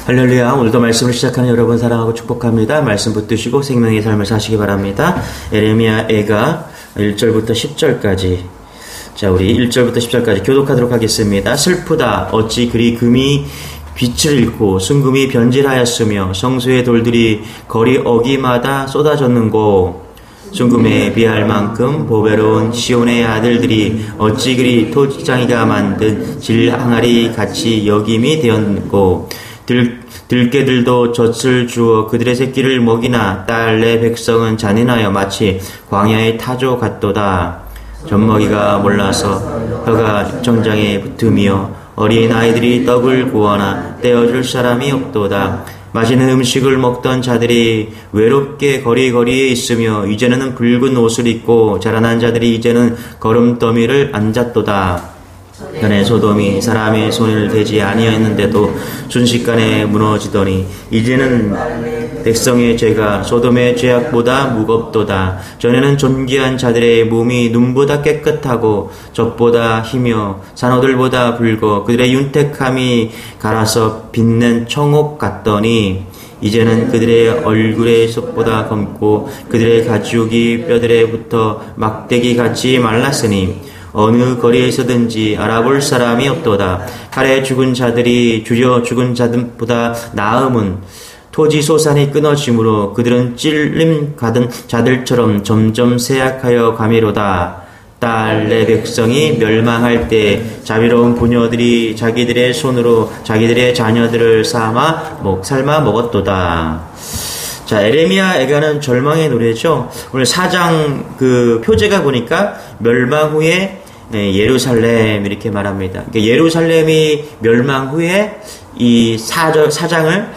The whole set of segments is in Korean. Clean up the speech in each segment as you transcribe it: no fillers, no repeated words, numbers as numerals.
할렐루야. 오늘도 말씀을 시작하는 여러분 사랑하고 축복합니다. 말씀 붙드시고 생명의 삶을 사시기 바랍니다. 에레미야 애가 1절부터 10절까지, 자, 우리 1절부터 10절까지 교독하도록 하겠습니다. 슬프다. 어찌 그리 금이 빛을 잃고 순금이 변질하였으며 성소의 돌들이 거리 어기마다 쏟아졌는고, 순금에 비할 만큼 보배로운 시온의 아들들이 어찌 그리 토지장이가 만든 질항아리 같이 여김이 되었고, 들깨들도 젖을 주어 그들의 새끼를 먹이나 딸 내 백성은 잔인하여 마치 광야의 타조 같도다. 젖먹이가 몰라서 혀가 정장에 붙으며 어린 아이들이 떡을 구워나 떼어줄 사람이 없도다. 맛있는 음식을 먹던 자들이 외롭게 거리거리에 있으며 이제는 붉은 옷을 입고 자라난 자들이 이제는 거름더미를 앉았도다. 전에 소돔이 사람의 손을 대지 아니하였는데도 순식간에 무너지더니 이제는 백성의 죄가 소돔의 죄악보다 무겁도다. 전에는 존귀한 자들의 몸이 눈보다 깨끗하고 젖보다 희며 산호들보다 붉어 그들의 윤택함이 갈아서 빛낸 청옥 같더니 이제는 그들의 얼굴의 솥보다 검고 그들의 가죽이 뼈들에 붙어 막대기 같이 말랐으니 어느 거리에서든지 알아볼 사람이 없도다. 칼에 죽은 자들이 주려 죽은 자들보다 나음은 토지 소산이 끊어지므로 그들은 찔림 가든 자들처럼 점점 쇠약하여 가미로다. 딸 내 백성이 멸망할 때 자비로운 부녀들이 자기들의 손으로 자기들의 자녀들을 삶아 먹었도다. 자, 에레미야 애가는 절망의 노래죠. 오늘 4장 그 표제가 보니까 멸망 후에 예루살렘 이렇게 말합니다. 그러니까 예루살렘이 멸망 후에 이 사장을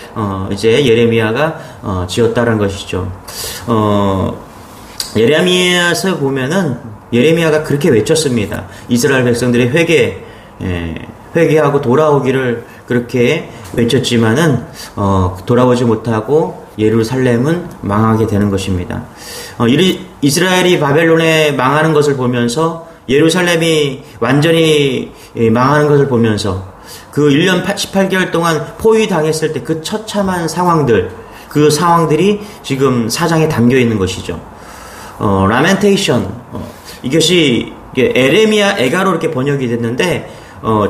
이제 예레미야가 지었다는 것이죠. 예레미야서 보면은 예레미야가 그렇게 외쳤습니다. 이스라엘 백성들의 회개하고 돌아오기를 그렇게 외쳤지만은 돌아오지 못하고 예루살렘은 망하게 되는 것입니다. 이스라엘이 바벨론에 망하는 것을 보면서 예루살렘이 완전히 망하는 것을 보면서 그 1년 18개월 동안 포위당했을 때 그 처참한 상황들, 그 상황들이 지금 사장에 담겨 있는 것이죠. 라멘테이션, 이것이 에레미야 애가로 이렇게 번역이 됐는데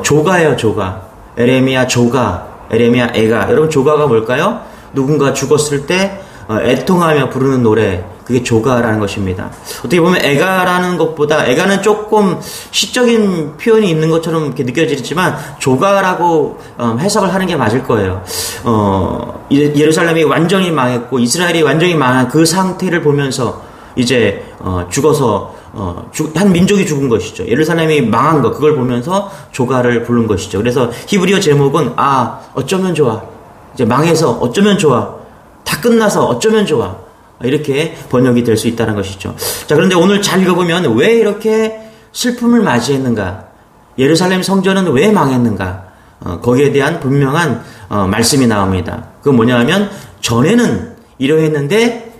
조가예요, 조가. 에레미야 조가, 에레미야 애가. 여러분 조가가 뭘까요? 누군가 죽었을 때 애통하며 부르는 노래, 그게 조가라는 것입니다. 어떻게 보면 애가라는 것보다 애가는 조금 시적인 표현이 있는 것처럼 이렇게 느껴지지만 조가라고 해석을 하는 게 맞을 거예요. 예루살렘이 완전히 망했고 이스라엘이 완전히 망한 그 상태를 보면서 이제 죽어서 한 민족이 죽은 것이죠. 예루살렘이 망한 것, 그걸 보면서 조가를 부른 것이죠. 그래서 히브리어 제목은 어쩌면 좋아, 이제 망해서 어쩌면 좋아, 다 끝나서 어쩌면 좋아, 이렇게 번역이 될 수 있다는 것이죠. 자, 그런데 오늘 잘 읽어보면 왜 이렇게 슬픔을 맞이했는가, 예루살렘 성전은 왜 망했는가, 거기에 대한 분명한 말씀이 나옵니다. 그건 뭐냐 하면 전에는 이러했는데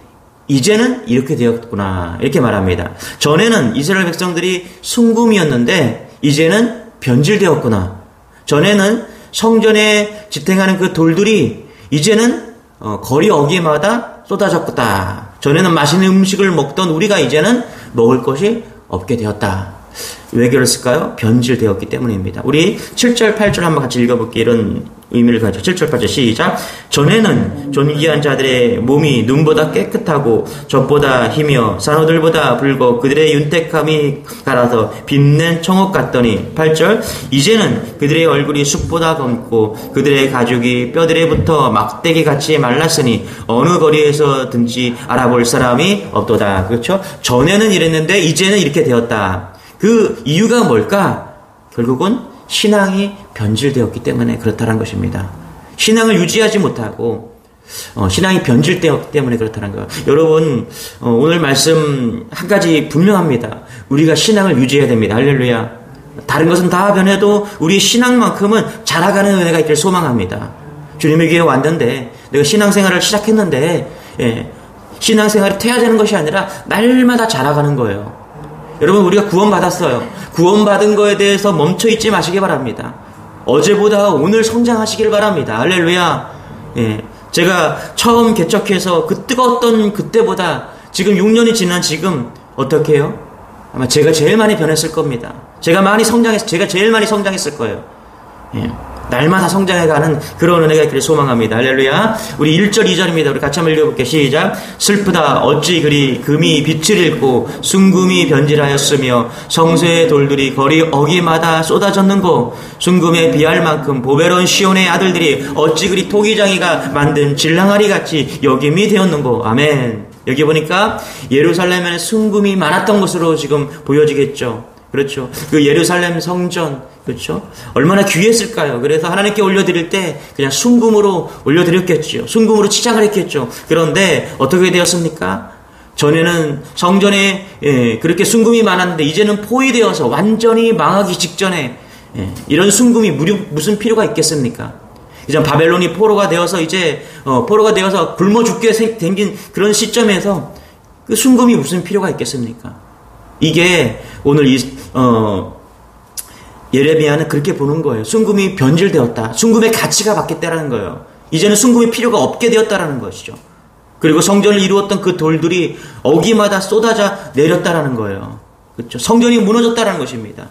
이제는 이렇게 되었구나, 이렇게 말합니다. 전에는 이스라엘 백성들이 순금이었는데 이제는 변질되었구나. 전에는 성전에 지탱하는 그 돌들이 이제는 거리 어귀마다 쏟아졌다. 전에는 맛있는 음식을 먹던 우리가 이제는 먹을 것이 없게 되었다. 왜 그랬을까요? 변질되었기 때문입니다. 우리 7절, 8절 한번 같이 읽어볼게요. 이런 의미를 가지고 7절, 8절 시작. 전에는 존귀한 자들의 몸이 눈보다 깨끗하고 젖보다 희며 산호들보다 붉어 그들의 윤택함이 갈아서 빛낸 청옥 같더니 8절. 이제는 그들의 얼굴이 숯보다 검고 그들의 가죽이 뼈들에 붙어 막대기 같이 말랐으니 어느 거리에서든지 알아볼 사람이 없도다. 그렇죠? 전에는 이랬는데 이제는 이렇게 되었다. 그 이유가 뭘까? 결국은 신앙이 변질되었기 때문에 그렇다는 것입니다. 신앙을 유지하지 못하고 신앙이 변질되었기 때문에 그렇다는 거예요. 여러분, 오늘 말씀 한 가지 분명합니다. 우리가 신앙을 유지해야 됩니다. 할렐루야. 다른 것은 다 변해도 우리 신앙만큼은 자라가는 은혜가 있기를 소망합니다. 주님의 교회에 왔는데 내가 신앙생활을 시작했는데 신앙생활이 퇴화되는 것이 아니라 날마다 자라가는 거예요. 여러분, 우리가 구원받았어요. 구원받은 거에 대해서 멈춰있지 마시기 바랍니다. 어제보다 오늘 성장하시길 바랍니다. 할렐루야. 예, 제가 처음 개척해서 그 뜨거웠던 그때보다 지금 6년이 지난 지금 어떻게 해요? 아마 제가 제일 많이 변했을 겁니다. 제가 제일 많이 성장했을 거예요. 예, 날마다 성장해가는 그런 은혜가 있기를 소망합니다. 할렐루야. 우리 1절 2절입니다. 우리 같이 한번 읽어볼게요. 시작. 슬프다 어찌 그리 금이 빛을 잃고 순금이 변질하였으며 성소의 돌들이 거리 어기마다 쏟아졌는고 순금에 비할 만큼 보배로운 시온의 아들들이 어찌 그리 토기장이가 만든 질랑아리 같이 여김이 되었는고. 아멘. 여기 보니까 예루살렘에는 순금이 많았던 것으로 지금 보여지겠죠. 그렇죠. 그 예루살렘 성전, 그렇죠. 얼마나 귀했을까요? 그래서 하나님께 올려드릴 때 그냥 순금으로 올려드렸겠죠. 순금으로 치장을 했겠죠. 그런데 어떻게 되었습니까? 전에는 성전에 그렇게 순금이 많았는데 이제는 포위되어서 완전히 망하기 직전에 이런 순금이 무슨 필요가 있겠습니까? 이제 바벨론이 포로가 되어서 포로가 되어서 굶어 죽게 생긴 그런 시점에서 그 순금이 무슨 필요가 있겠습니까? 이게 오늘 예레미야는 그렇게 보는 거예요. 순금이 변질되었다. 순금의 가치가 바뀌었다라는 거예요. 이제는 순금이 필요가 없게 되었다라는 것이죠. 그리고 성전을 이루었던 그 돌들이 어기마다 쏟아져 내렸다라는 거예요. 그렇죠. 성전이 무너졌다라는 것입니다.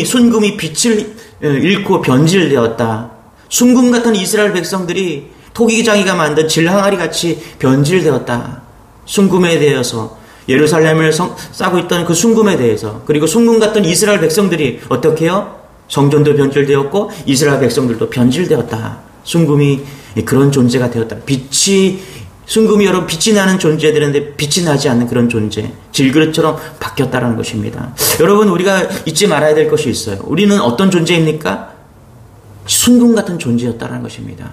순금이 빛을 잃고 변질되었다. 순금 같은 이스라엘 백성들이 토기장이가 만든 질항아리 같이 변질되었다. 순금에 대해서 예루살렘을 싸고 있던 그 순금에 대해서, 그리고 순금 같은 이스라엘 백성들이 어떻게 해요? 성전도 변질되었고 이스라엘 백성들도 변질되었다. 순금이 그런 존재가 되었다. 순금이 여러분 빛이 나는 존재들인데 빛이 나지 않는 그런 존재, 질그릇처럼 바뀌었다는 것입니다. 여러분, 우리가 잊지 말아야 될 것이 있어요. 우리는 어떤 존재입니까? 순금 같은 존재였다는 것입니다.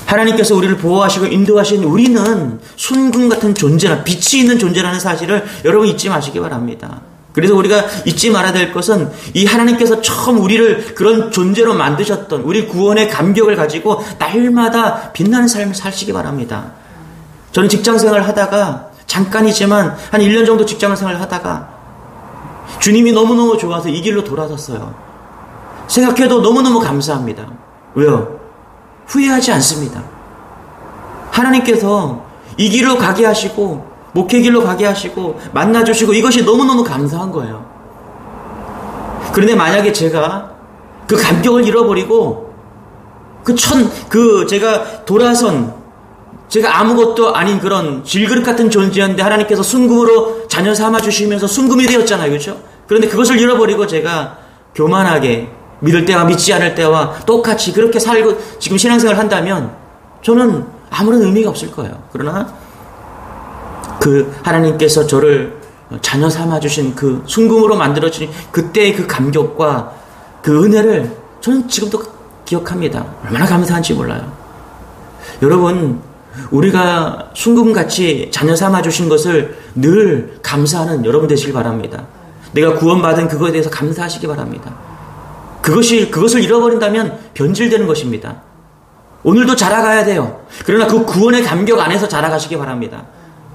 하나님께서 우리를 보호하시고 인도하신 우리는 순금 같은 존재나 빛이 있는 존재라는 사실을 여러분 잊지 마시기 바랍니다. 그래서 우리가 잊지 말아야 될 것은 이 하나님께서 처음 우리를 그런 존재로 만드셨던 우리 구원의 감격을 가지고 날마다 빛나는 삶을 사시기 바랍니다. 저는 직장생활을 하다가 잠깐이지만 한 1년 정도 직장생활을 하다가 주님이 너무너무 좋아서 이 길로 돌아섰어요. 생각해도 너무너무 감사합니다. 왜요? 후회하지 않습니다. 하나님께서 이 길로 가게 하시고 목회 길로 가게 하시고 만나주시고 이것이 너무너무 감사한 거예요. 그런데 만약에 제가 그 감격을 잃어버리고 제가 돌아선 제가 아무것도 아닌 그런 질그릇 같은 존재였는데 하나님께서 순금으로 자녀 삼아 주시면서 순금이 되었잖아요. 그렇죠? 그런데 그것을 잃어버리고 제가 교만하게 믿을 때와 믿지 않을 때와 똑같이 그렇게 살고 지금 신앙생활을 한다면 저는 아무런 의미가 없을 거예요. 그러나 그 하나님께서 저를 자녀 삼아주신 그 순금으로 만들어주신 그때의 그 감격과 그 은혜를 저는 지금도 기억합니다. 얼마나 감사한지 몰라요. 여러분, 우리가 순금같이 자녀 삼아주신 것을 늘 감사하는 여러분 되시길 바랍니다. 내가 구원받은 그거에 대해서 감사하시기 바랍니다. 그것을 잃어버린다면 변질되는 것입니다. 오늘도 자라가야 돼요. 그러나 그 구원의 감격 안에서 자라가시기 바랍니다.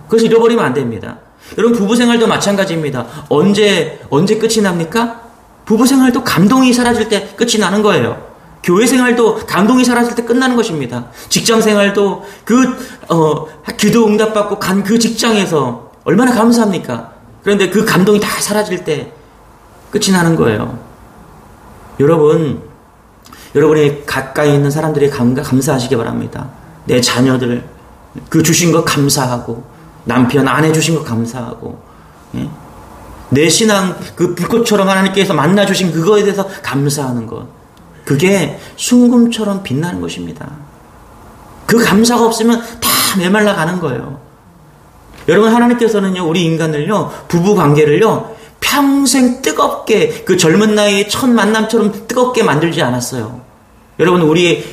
그것을 잃어버리면 안 됩니다. 여러분, 부부생활도 마찬가지입니다. 언제 끝이 납니까? 부부생활도 감동이 사라질 때 끝이 나는 거예요. 교회생활도 감동이 사라질 때 끝나는 것입니다. 직장생활도 기도 응답받고 간 그 직장에서 얼마나 감사합니까? 그런데 그 감동이 다 사라질 때 끝이 나는 거예요. 여러분이 가까이 있는 사람들이 감사하시기 바랍니다. 내 자녀들, 그 주신 것 감사하고, 남편, 아내 주신 것 감사하고, 예? 내 신앙, 그 불꽃처럼 하나님께서 만나주신 그거에 대해서 감사하는 것. 그게 순금처럼 빛나는 것입니다. 그 감사가 없으면 다 메말라 가는 거예요. 여러분, 하나님께서는요, 우리 인간을요, 부부 관계를요, 평생 뜨겁게 그 젊은 나이에 첫 만남처럼 뜨겁게 만들지 않았어요. 여러분, 우리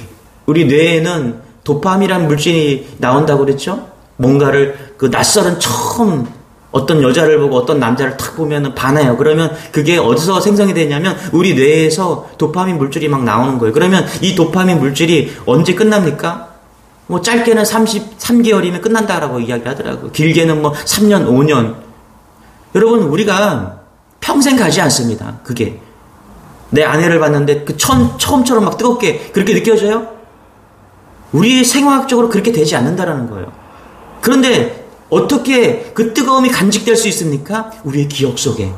뇌에는 도파민이라는 물질이 나온다고 그랬죠? 뭔가를 그 낯설은 처음 어떤 여자를 보고 어떤 남자를 탁 보면 반해요. 그러면 그게 어디서 생성이 되냐면 우리 뇌에서 도파민 물질이 막 나오는 거예요. 그러면 이 도파민 물질이 언제 끝납니까? 뭐 짧게는 33개월이면 끝난다라고 이야기를 하더라고요. 길게는 뭐 3년, 5년. 여러분, 우리가 평생 가지 않습니다. 그게. 내 아내를 봤는데 그 처음처럼 막 뜨겁게 그렇게 느껴져요? 우리 생화학적으로 그렇게 되지 않는다라는 거예요. 그런데 어떻게 그 뜨거움이 간직될 수 있습니까? 우리의 기억 속에,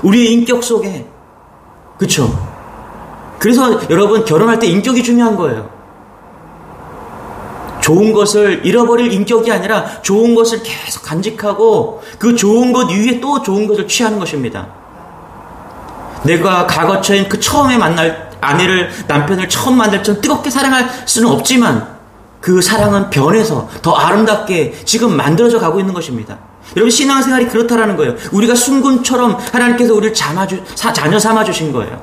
우리의 인격 속에. 그쵸? 그래서 여러분, 결혼할 때 인격이 중요한 거예요. 좋은 것을 잃어버릴 인격이 아니라 좋은 것을 계속 간직하고 그 좋은 것 위에 또 좋은 것을 취하는 것입니다. 내가 과거처럼 그 처음에 만날 아내를, 남편을 처음 만날 처럼 뜨겁게 사랑할 수는 없지만 그 사랑은 변해서 더 아름답게 지금 만들어져 가고 있는 것입니다. 여러분, 신앙생활이 그렇다라는 거예요. 우리가 순금처럼 하나님께서 우리를 자녀 삼아주신 거예요.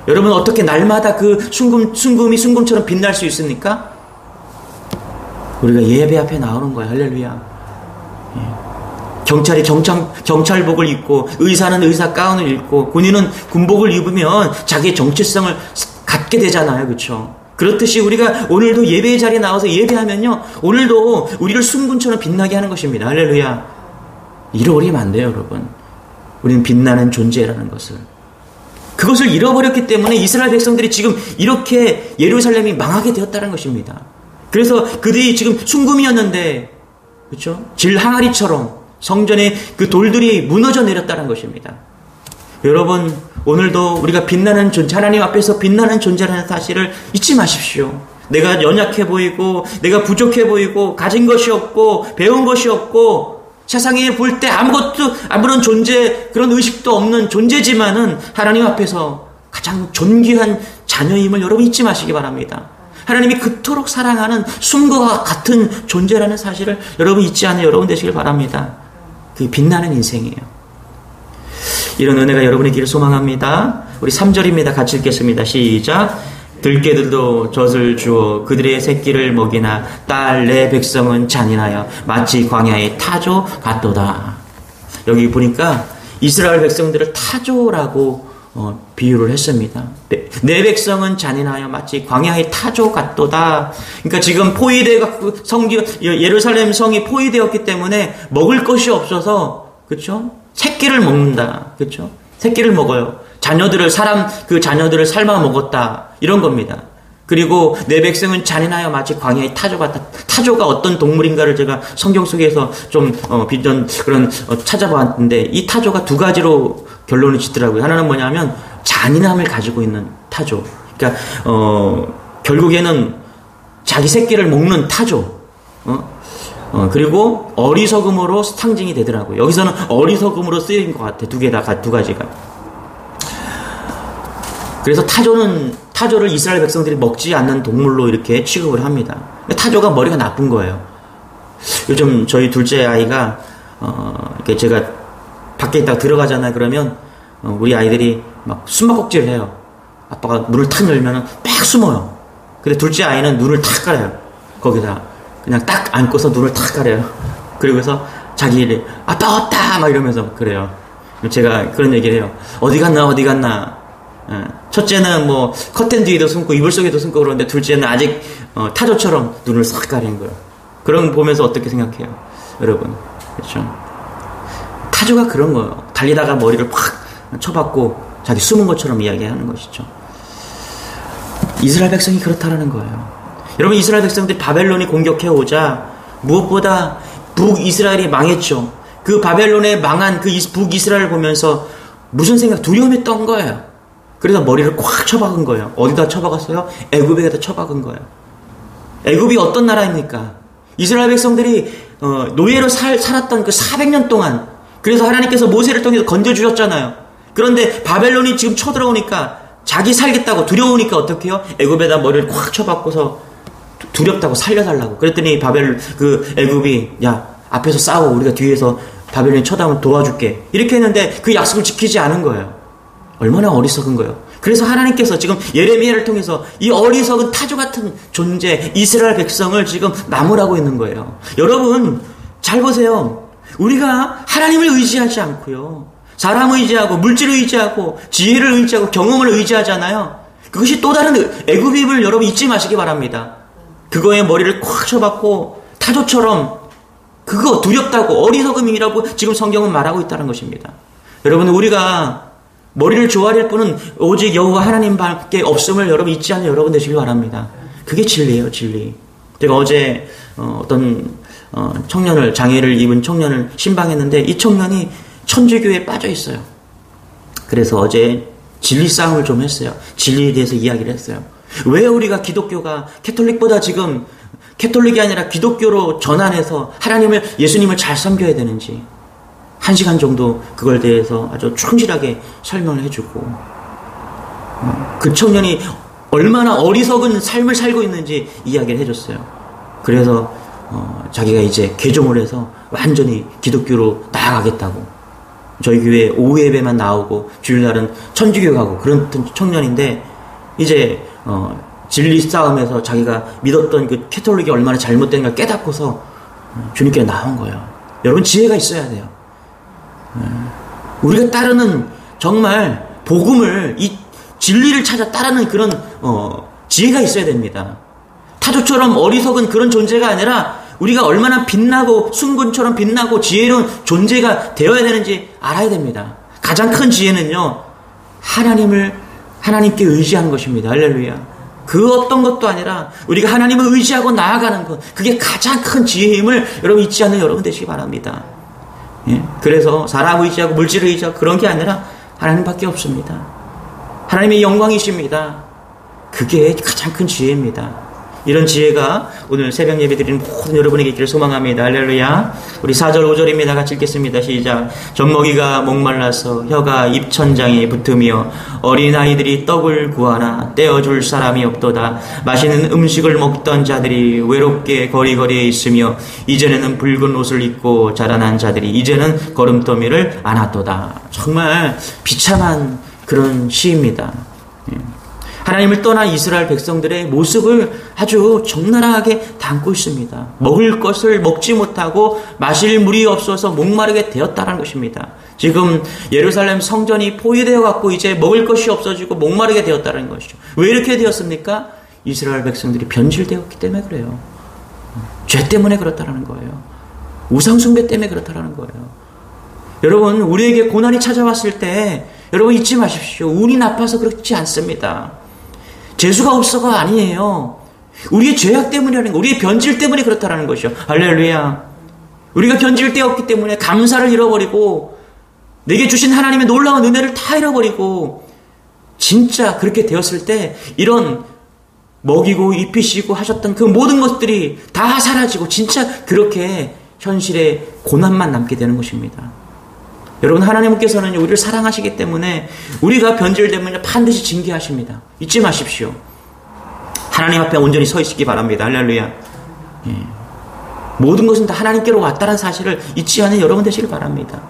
여러분, 어떻게 날마다 그 순금이 순금처럼 빛날 수 있습니까? 우리가 예배 앞에 나오는 거예요. 할렐루야. 경찰이 경찰복을 입고, 의사는 의사 가운을 입고, 군인은 군복을 입으면 자기의 정체성을 갖게 되잖아요. 그렇죠? 그렇듯이 우리가 오늘도 예배의 자리에 나와서 예배하면요, 오늘도 우리를 순금처럼 빛나게 하는 것입니다. 할렐루야. 잃어버리면 안 돼요, 여러분. 우리는 빛나는 존재라는 것을. 그것을 잃어버렸기 때문에 이스라엘 백성들이 지금 이렇게 예루살렘이 망하게 되었다는 것입니다. 그래서 그들이 지금 순금이었는데, 그렇죠? 질 항아리처럼 성전에 그 돌들이 무너져 내렸다는 것입니다. 여러분, 오늘도 우리가 빛나는 존재, 하나님 앞에서 빛나는 존재라는 사실을 잊지 마십시오. 내가 연약해 보이고, 내가 부족해 보이고, 가진 것이 없고, 배운 것이 없고, 세상에 볼 때 아무런 존재, 그런 의식도 없는 존재지만은 하나님 앞에서 가장 존귀한 자녀임을 여러분 잊지 마시기 바랍니다. 하나님이 그토록 사랑하는 숨과 같은 존재라는 사실을 여러분 잊지 않는 여러분 되시길 바랍니다. 그게 빛나는 인생이에요. 이런 은혜가 여러분의 길을 소망합니다. 우리 3절입니다. 같이 읽겠습니다. 시작. 들깨들도 젖을 주어 그들의 새끼를 먹이나 딸 내 백성은 잔인하여 마치 광야의 타조 같도다. 여기 보니까 이스라엘 백성들을 타조라고 비유를 했습니다. 내 백성은 잔인하여 마치 광야의 타조 같도다. 그러니까 지금 예루살렘 성이 포위되었기 때문에 먹을 것이 없어서, 그렇죠? 새끼를 먹는다. 그렇죠? 새끼를 먹어요. 그 자녀들을 삶아 먹었다. 이런 겁니다. 그리고 내 백성은 잔인하여 마치 광야의 타조 같다. 타조가 어떤 동물인가를 제가 성경 속에서 좀 찾아봤는데, 이 타조가 두 가지로 결론을 짓더라고요. 하나는 뭐냐면 잔인함을 가지고 있는 타조. 그러니까 결국에는 자기 새끼를 먹는 타조. 그리고 어리석음으로 상징이 되더라고요. 여기서는 어리석음으로 쓰인 것 같아요. 두 가지가. 그래서 타조를 이스라엘 백성들이 먹지 않는 동물로 이렇게 취급을 합니다. 타조가 머리가 나쁜 거예요. 요즘 저희 둘째 아이가 이렇게 제가 밖에 있다가 들어가잖아요. 그러면 우리 아이들이 막 숨바꼭질을 해요. 아빠가 문을 탁 열면은 막 숨어요. 근데 둘째 아이는 눈을 탁 가려요. 거기다 그냥 딱 안고서 눈을 탁 가려요. 그리고서 자기 아빠 없다 막 이러면서 그래요. 제가 그런 얘기를 해요. 어디 갔나. 첫째는 뭐 커튼 뒤에도 숨고 이불 속에도 숨고 그러는데 둘째는 아직 타조처럼 눈을 싹 가린 거예요. 그런 거 보면서 어떻게 생각해요, 여러분? 그렇죠? 타조가 그런 거예요. 달리다가 머리를 확 쳐박고 자기 숨은 것처럼 이야기하는 것이죠. 이스라엘 백성이 그렇다라는 거예요. 여러분, 이스라엘 백성들이 바벨론이 공격해 오자 무엇보다 북이스라엘이 망했죠. 그 바벨론에 망한 그 북이스라엘을 보면서 무슨 생각, 두려움이 떤 거예요. 그래서 머리를 꽉 쳐박은 거예요. 어디다 쳐박았어요? 애굽에다 쳐박은 거예요. 애굽이 어떤 나라입니까? 이스라엘 백성들이 노예로 살았던 그 400년 동안, 그래서 하나님께서 모세를 통해서 건져주셨잖아요. 그런데 바벨론이 지금 쳐들어오니까 자기 살겠다고 두려우니까 어떻게 해요? 애굽에다 머리를 꽉 쳐박고서 두렵다고 살려달라고. 그랬더니 애굽이 야, 앞에서 싸워. 우리가 뒤에서 바벨론이 쳐다보면 도와줄게. 이렇게 했는데 그 약속을 지키지 않은 거예요. 얼마나 어리석은 거예요. 그래서 하나님께서 지금 예레미야를 통해서 이 어리석은 타조 같은 존재 이스라엘 백성을 지금 나무라고 있는 거예요. 여러분 잘 보세요. 우리가 하나님을 의지하지 않고요, 사람을 의지하고 물질을 의지하고 지혜를 의지하고 경험을 의지하잖아요. 그것이 또 다른 애굽임을 여러분 잊지 마시기 바랍니다. 그거에 머리를 콱 쳐박고 타조처럼 그거 두렵다고 어리석음이라고 지금 성경은 말하고 있다는 것입니다. 여러분, 우리가 머리를 조아릴 분은 오직 여호와 하나님밖에 없음을 여러분 잊지 않는 여러분 되시길 바랍니다. 그게 진리예요, 진리. 제가 어제 어떤 청년을, 장애를 입은 청년을 신방했는데 이 청년이 천주교에 빠져 있어요. 그래서 어제 진리 싸움을 좀 했어요. 진리에 대해서 이야기를 했어요. 왜 우리가 기독교가 캐톨릭보다 지금 캐톨릭이 아니라 기독교로 전환해서 하나님을, 예수님을 잘 섬겨야 되는지 1시간 정도 그걸 대해서 아주 충실하게 설명을 해주고, 그 청년이 얼마나 어리석은 삶을 살고 있는지 이야기를 해줬어요. 그래서 자기가 이제 개종을 해서 완전히 기독교로 나아가겠다고, 저희 교회 오후 예배만 나오고 주일날은 천주교 가고 그런 청년인데, 이제 진리 싸움에서 자기가 믿었던 그 캐톨릭이 얼마나 잘못된 걸 깨닫고서 주님께 나온 거예요. 여러분, 지혜가 있어야 돼요. 우리가 따르는, 정말 복음을, 이 진리를 찾아 따르는 그런 지혜가 있어야 됩니다. 타조처럼 어리석은 그런 존재가 아니라 우리가 얼마나 빛나고 순금처럼 빛나고 지혜로운 존재가 되어야 되는지 알아야 됩니다. 가장 큰 지혜는요, 하나님께 의지하는 것입니다. 할렐루야. 그 어떤 것도 아니라 우리가 하나님을 의지하고 나아가는 것, 그게 가장 큰 지혜임을 여러분 잊지 않는 여러분 되시기 바랍니다. 예? 그래서 사람 의지하고 물질을 의지하고 그런 게 아니라 하나님밖에 없습니다. 하나님의 영광이십니다. 그게 가장 큰 지혜입니다. 이런 지혜가 오늘 새벽 예배 드리는 모든 여러분에게 있기를 소망합니다. 할렐루야. 우리 4절 5절입니다. 같이 읽겠습니다. 시작. 젖먹이가 목말라서 혀가 입천장에 붙으며 어린아이들이 떡을 구하나 떼어줄 사람이 없도다. 맛있는 음식을 먹던 자들이 외롭게 거리거리에 있으며 이전에는 붉은 옷을 입고 자라난 자들이 이제는 걸음더미를 안았도다. 정말 비참한 그런 시입니다. 하나님을 떠난 이스라엘 백성들의 모습을 아주 적나라하게 담고 있습니다. 먹을 것을 먹지 못하고 마실 물이 없어서 목마르게 되었다는 것입니다. 지금 예루살렘 성전이 포위되어 갖고 이제 먹을 것이 없어지고 목마르게 되었다는 것이죠. 왜 이렇게 되었습니까? 이스라엘 백성들이 변질되었기 때문에 그래요. 죄 때문에 그렇다는 거예요. 우상숭배 때문에 그렇다는 거예요. 여러분, 우리에게 고난이 찾아왔을 때 여러분 잊지 마십시오. 운이 나빠서 그렇지 않습니다. 재수가 없어가 아니에요. 우리의 죄악 때문이라는 거, 우리의 변질 때문에 그렇다는 것이죠. 할렐루야. 우리가 변질되었기 때문에 감사를 잃어버리고 내게 주신 하나님의 놀라운 은혜를 다 잃어버리고, 진짜 그렇게 되었을 때 이런 먹이고 입히시고 하셨던 그 모든 것들이 다 사라지고 진짜 그렇게 현실의 고난만 남게 되는 것입니다. 여러분, 하나님께서는 우리를 사랑하시기 때문에 우리가 변질되면 반드시 징계하십니다. 잊지 마십시오. 하나님 앞에 온전히 서 있기 바랍니다. 할렐루야. 예. 모든 것은 다 하나님께로 왔다는 사실을 잊지 않는 여러분 되시길 바랍니다.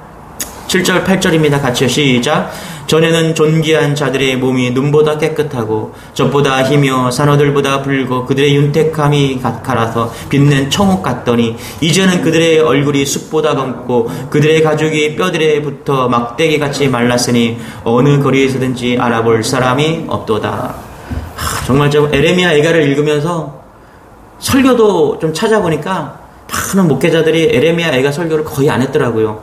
7절 8절입니다. 같이요. 시작. 전에는 존귀한 자들의 몸이 눈보다 깨끗하고 젖보다 희며 산호들보다 붉고 그들의 윤택함이 갈아서 빛낸 청옥 같더니 이제는 그들의 얼굴이 숯보다 검고 그들의 가죽이 뼈들에 붙어 막대기같이 말랐으니 어느 거리에서든지 알아볼 사람이 없도다. 정말 저 에레미야 애가를 읽으면서 설교도 좀 찾아보니까 많은 목회자들이 에레미야 애가 설교를 거의 안 했더라고요.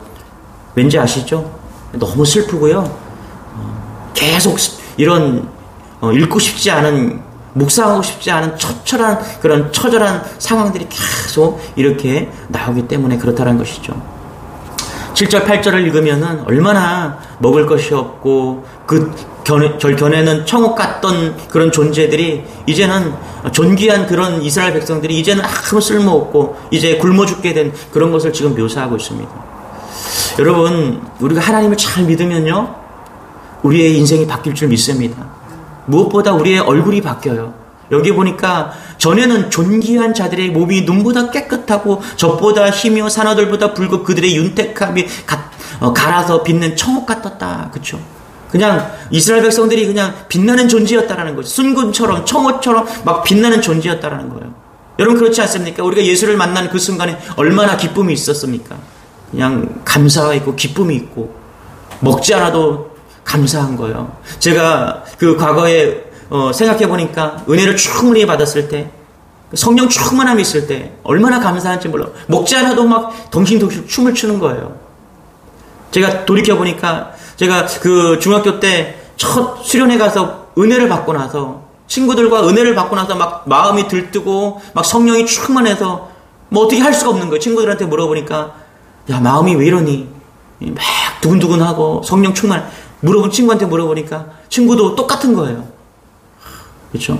왠지 아시죠? 너무 슬프고요. 계속 이런 읽고 싶지 않은, 묵상하고 싶지 않은 처절한 그런 처절한 상황들이 계속 이렇게 나오기 때문에 그렇다는 것이죠. 7절 8절을 읽으면은 얼마나 먹을 것이 없고 절 견해는 청옥 같던 그런 존재들이 이제는 존귀한 그런 이스라엘 백성들이 이제는 아무 쓸모없고 이제 굶어 죽게 된 그런 것을 지금 묘사하고 있습니다. 여러분, 우리가 하나님을 잘 믿으면요, 우리의 인생이 바뀔 줄 믿습니다. 무엇보다 우리의 얼굴이 바뀌어요. 여기 보니까 전에는 존귀한 자들의 몸이 눈보다 깨끗하고 젖보다 희며 산호들보다 붉고 그들의 윤택함이 갈아서 빛낸 청옥 같았다. 그쵸? 그냥 이스라엘 백성들이 그냥 빛나는 존재였다라는 거죠. 순금처럼 청옥처럼 막 빛나는 존재였다라는 거예요. 여러분, 그렇지 않습니까? 우리가 예수를 만나는 그 순간에 얼마나 기쁨이 있었습니까? 그냥 감사가 있고 기쁨이 있고 먹지 않아도 감사한 거예요. 제가 그 과거에 생각해보니까 은혜를 충분히 받았을 때, 성령 충만함이 있을 때 얼마나 감사한지 몰라요. 먹지 않아도 막 덩실덩실 춤을 추는 거예요. 제가 돌이켜보니까 제가 그 중학교 때 첫 수련회 가서 은혜를 받고 나서 친구들과 은혜를 받고 나서 막 마음이 들뜨고 막 성령이 충만해서 뭐 어떻게 할 수가 없는 거예요. 친구들한테 물어보니까 야, 마음이 왜 이러니? 막 두근두근하고 성령 충만. 친구한테 물어보니까 친구도 똑같은 거예요. 그렇죠?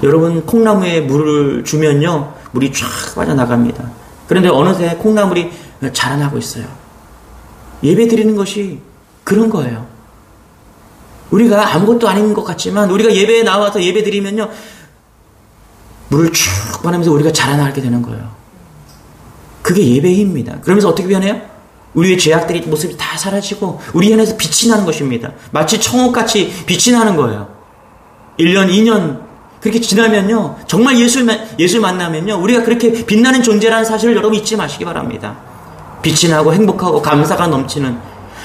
여러분, 콩나무에 물을 주면요, 물이 쫙 빠져나갑니다. 그런데 어느새 콩나물이 자라나고 있어요. 예배 드리는 것이 그런 거예요. 우리가 아무것도 아닌 것 같지만 우리가 예배에 나와서 예배 드리면요, 물을 쭉 빠내면서 우리가 자라나게 되는 거예요. 그게 예배의 힘입니다. 그러면서 어떻게 변해요? 우리의 죄악들이 모습이 다 사라지고 우리 안에서 빛이 나는 것입니다. 마치 청옥같이 빛이 나는 거예요. 1년, 2년 그렇게 지나면요, 정말 예수 만나면요, 우리가 그렇게 빛나는 존재라는 사실을 여러분 잊지 마시기 바랍니다. 빛이 나고 행복하고 감사가 넘치는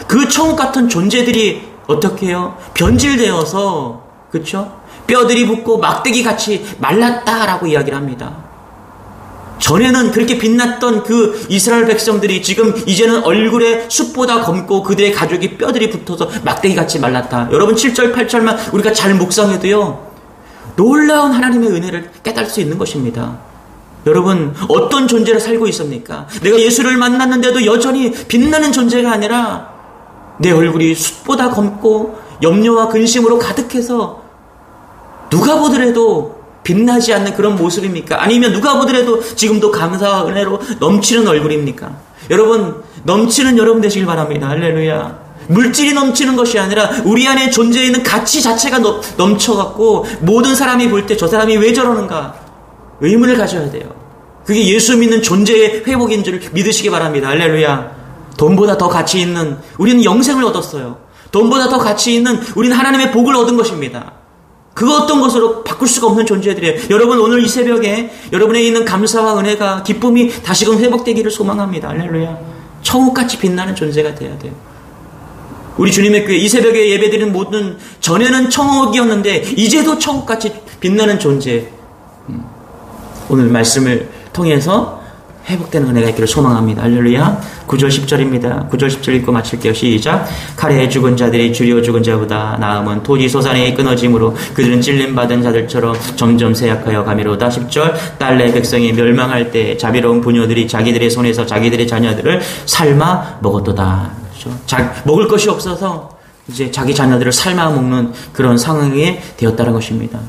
그 청옥 같은 존재들이 어떻게 해요? 변질되어서, 그렇죠? 뼈들이 붙고 막대기 같이 말랐다라고 이야기를 합니다. 전에는 그렇게 빛났던 그 이스라엘 백성들이 지금 이제는 얼굴에 숯보다 검고 그들의 가죽이 뼈들이 붙어서 막대기 같이 말랐다. 여러분 7절 8절만 우리가 잘 묵상해도요, 놀라운 하나님의 은혜를 깨달을 수 있는 것입니다. 여러분, 어떤 존재를 살고 있습니까? 내가 예수를 만났는데도 여전히 빛나는 존재가 아니라 내 얼굴이 숯보다 검고 염려와 근심으로 가득해서 누가 보더라도 빛나지 않는 그런 모습입니까? 아니면 누가 보더라도 지금도 감사와 은혜로 넘치는 얼굴입니까? 여러분, 넘치는 여러분 되시길 바랍니다. 할렐루야. 물질이 넘치는 것이 아니라 우리 안에 존재해 있는 가치 자체가 넘쳐갖고 모든 사람이 볼 때 저 사람이 왜 저러는가 의문을 가져야 돼요. 그게 예수 믿는 존재의 회복인 줄 믿으시기 바랍니다. 할렐루야. 돈보다 더 가치 있는, 우리는 영생을 얻었어요. 돈보다 더 가치 있는, 우리는 하나님의 복을 얻은 것입니다. 그 어떤 것으로 바꿀 수가 없는 존재들이에요. 여러분, 오늘 이 새벽에 여러분에 있는 감사와 은혜가, 기쁨이 다시금 회복되기를 소망합니다. 할렐루야. 청옥같이 빛나는 존재가 돼야 돼요. 우리 주님의 교회 이 새벽에 예배드리는 모든, 전에는 청옥이었는데 이제도 청옥같이 빛나는 존재, 오늘 말씀을 통해서 회복되는 은혜가 있기를 소망합니다. 할렐루야. 9절 10절입니다. 9절 10절 읽고 마칠게요. 시작. 칼에 죽은 자들이 주리어 죽은 자보다 나음은 토지 소산에 끊어짐으로 그들은 찔림받은 자들처럼 점점 쇠약하여 가미로다. 10절. 딸내 백성이 멸망할 때 자비로운 부녀들이 자기들의 손에서 자기들의 자녀들을 삶아 먹었도다. 그렇죠? 먹을 것이 없어서 이제 자기 자녀들을 삶아 먹는 그런 상황이 되었다는 것입니다.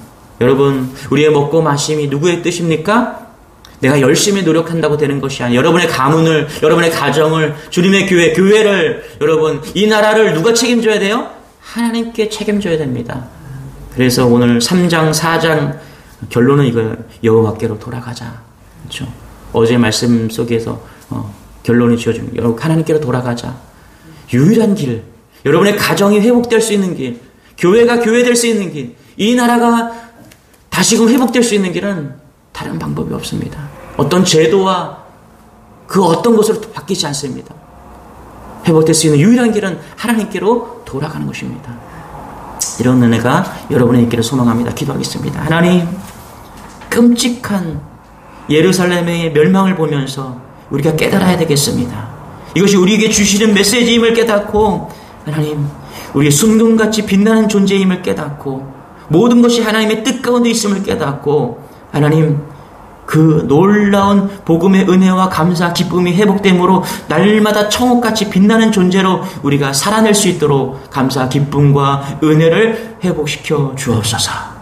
여러분, 우리의 먹고 마심이 누구의 뜻입니까? 내가 열심히 노력한다고 되는 것이 아니라 여러분의 가문을, 여러분의 가정을, 주님의 교회를, 여러분, 이 나라를 누가 책임져야 돼요? 하나님께 책임져야 됩니다. 그래서 오늘 3장, 4장 결론은 이거예요. 여호와께로 돌아가자. 그렇죠? 어제 말씀 속에서 결론이 지어줍니다. 여러분, 하나님께로 돌아가자. 유일한 길, 여러분의 가정이 회복될 수 있는 길, 교회가 교회될 수 있는 길, 이 나라가 다시금 회복될 수 있는 길은 다른 방법이 없습니다. 어떤 제도와 그 어떤 것으로 바뀌지 않습니다. 회복될 수 있는 유일한 길은 하나님께로 돌아가는 것입니다. 이런 은혜가 여러분의 있기를 소망합니다. 기도하겠습니다. 하나님, 끔찍한 예루살렘의 멸망을 보면서 우리가 깨달아야 되겠습니다. 이것이 우리에게 주시는 메시지임을 깨닫고, 하나님, 우리의 순금같이 빛나는 존재임을 깨닫고, 모든 것이 하나님의 뜻 가운데 있음을 깨닫고, 하나님, 그 놀라운 복음의 은혜와 감사, 기쁨이 회복됨으로 날마다 청옥같이 빛나는 존재로 우리가 살아낼 수 있도록 감사, 기쁨과 은혜를 회복시켜 주옵소서.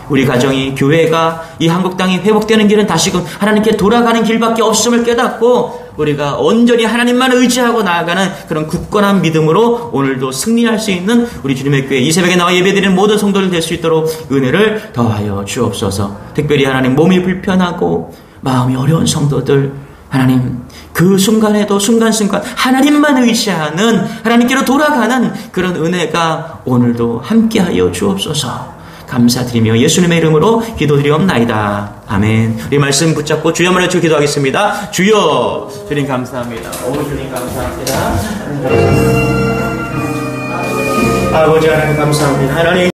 우리 가정이, 교회가, 이 한국 땅이 회복되는 길은 다시금 하나님께 돌아가는 길밖에 없음을 깨닫고 우리가 온전히 하나님만 의지하고 나아가는 그런 굳건한 믿음으로 오늘도 승리할 수 있는 우리 주님의 교회 이 새벽에 나와 예배드리는 모든 성도들 될 수 있도록 은혜를 더하여 주옵소서. 특별히 하나님, 몸이 불편하고 마음이 어려운 성도들, 하나님, 그 순간에도 순간순간 하나님만 의지하는, 하나님께로 돌아가는 그런 은혜가 오늘도 함께하여 주옵소서. 감사드리며 예수님의 이름으로 기도드리옵나이다. 아멘. 우리 말씀 붙잡고 주여 말해 주 기도하겠습니다. 주여, 주님 감사합니다. 오, 주님 감사합니다. 아버지 하나님 감사합니다. 하나님